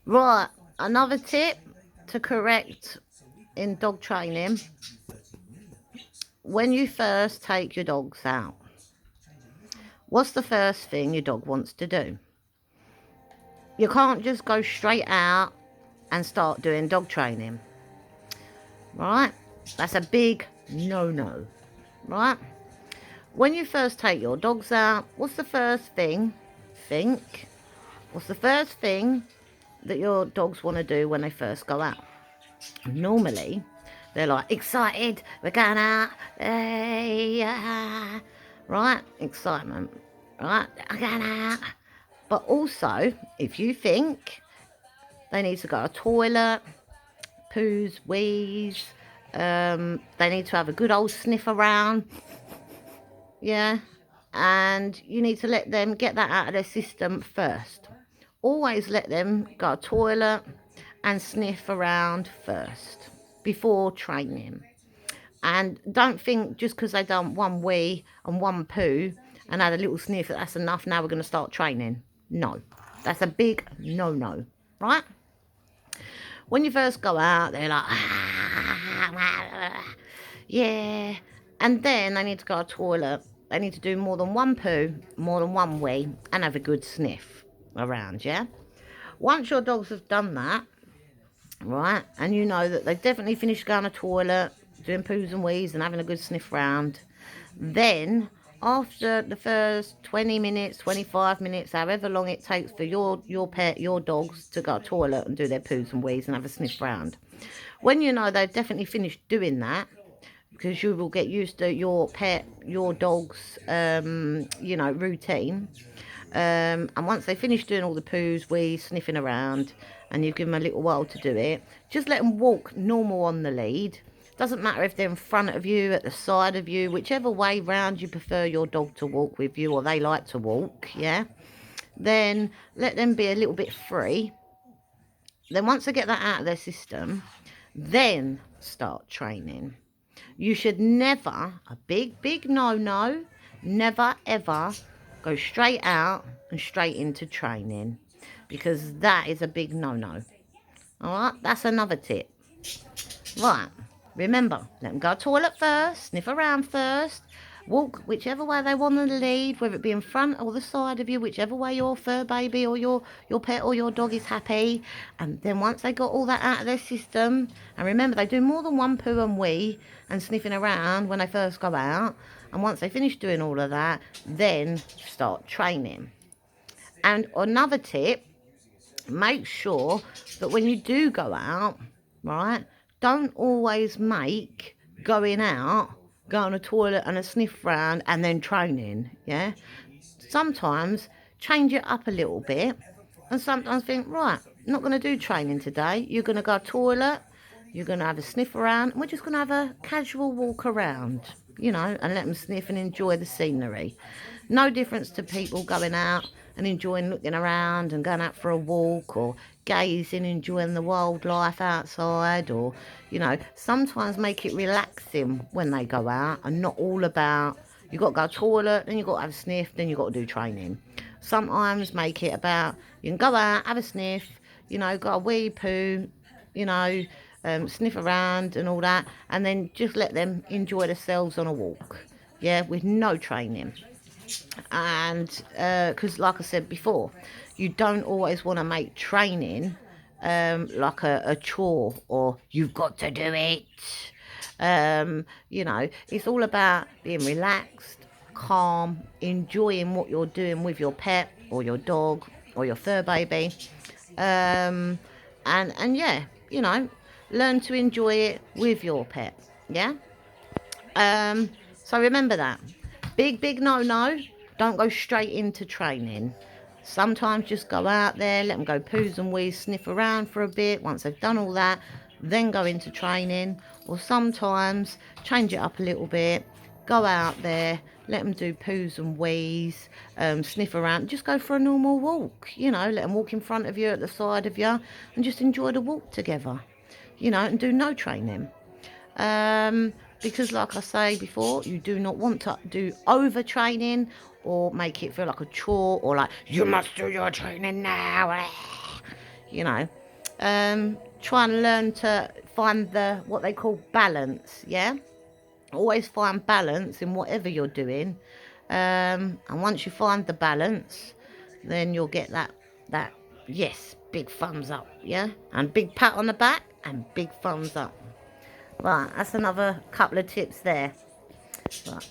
Right, another tip to correct in dog training: when you first take your dogs out, what's the first thing your dog wants to do? You can't just go straight out and start doing dog training, right? That's a big no-no, right? When you first take your dogs out, what's the first thing? Think. What's the first thing that your dogs want to do when they first go out? Normally, they're like, excited, we're going out, hey, right? Excitement, right? I'm going out. But also, if you think they need to go to the toilet, poos, wheeze, they need to have a good old sniff around, yeah, and you need to let them get that out of their system first. Always let them go to the toilet and sniff around first before training. And don't think just because they've done one wee and one poo and had a little sniff that that's enough, now we're going to start training. No, that's a big no-no, right? When you first go out, they're like, yeah. And then they need to go to the toilet. They need to do more than one poo, more than one wee, and have a good sniff around, yeah? Once your dogs have done that, right, and you know that they've definitely finished going to the toilet, doing poos and wees and having a good sniff round, then after the first 20 minutes, 25 minutes, however long it takes for your pet, your dogs to go to the toilet and do their poos and wees and have a sniff round, when you know they've definitely finished doing that, because you will get used to your pet, your dog's, routine. And once they finish doing all the poos, wees, sniffing around, and you give them a little while to do it, just let them walk normal on the lead. Doesn't matter if they're in front of you, at the side of you, whichever way round you prefer your dog to walk with you, or they like to walk, yeah? Then let them be a little bit free. Then once they get that out of their system, then start training. You should never, a big no-no, never ever go straight out and straight into training, because that is a big no-no. All right, that's another tip. Right, remember, let them go to the toilet first, sniff around first, walk whichever way they want to lead, whether it be in front or the side of you, whichever way your fur baby or your pet or your dog is happy. And then once they got all that out of their system, and remember, they do more than one poo and wee and sniffing around when they first go out, and once they finish doing all of that, then start training. And another tip, make sure that when you do go out, right, don't always make going out, go on a toilet and a sniff round and then training, yeah? Sometimes change it up a little bit, and sometimes think, right, I'm not going to do training today. You're going to go to toilet, you're going to have a sniff around, and we're just going to have a casual walk around, and let them sniff and enjoy the scenery. No difference to people going out and enjoying looking around and going out for a walk, or gazing, enjoying the wildlife outside, or, sometimes make it relaxing when they go out and not all about, you've got to go to the toilet, then you've got to have a sniff, then you've got to do training. Sometimes make it about, you can go out, have a sniff, got a wee poo, sniff around and all that, and then just let them enjoy themselves on a walk, yeah, with no training. And because like I said before, you don't always want to make training like a chore, or you've got to do it. It's all about being relaxed, calm, enjoying what you're doing with your pet or your dog or your fur baby. And yeah, learn to enjoy it with your pet, yeah? So remember that. Big no-no, don't go straight into training. Sometimes just go out there, let them go poos and wees, sniff around for a bit. Once they've done all that, then go into training. Or sometimes change it up a little bit, go out there, let them do poos and wees, sniff around, just go for a normal walk, let them walk in front of you, at the side of you, and just enjoy the walk together, and do no training. Because like I say before, you do not want to do overtraining or make it feel like a chore, or like, you must do your training now. you know. Try and learn to find what they call balance, yeah? Always find balance in whatever you're doing. And once you find the balance, then you'll get that yes, big thumbs up, yeah? And big pat on the back and big thumbs up. Right, that's another couple of tips there. Right.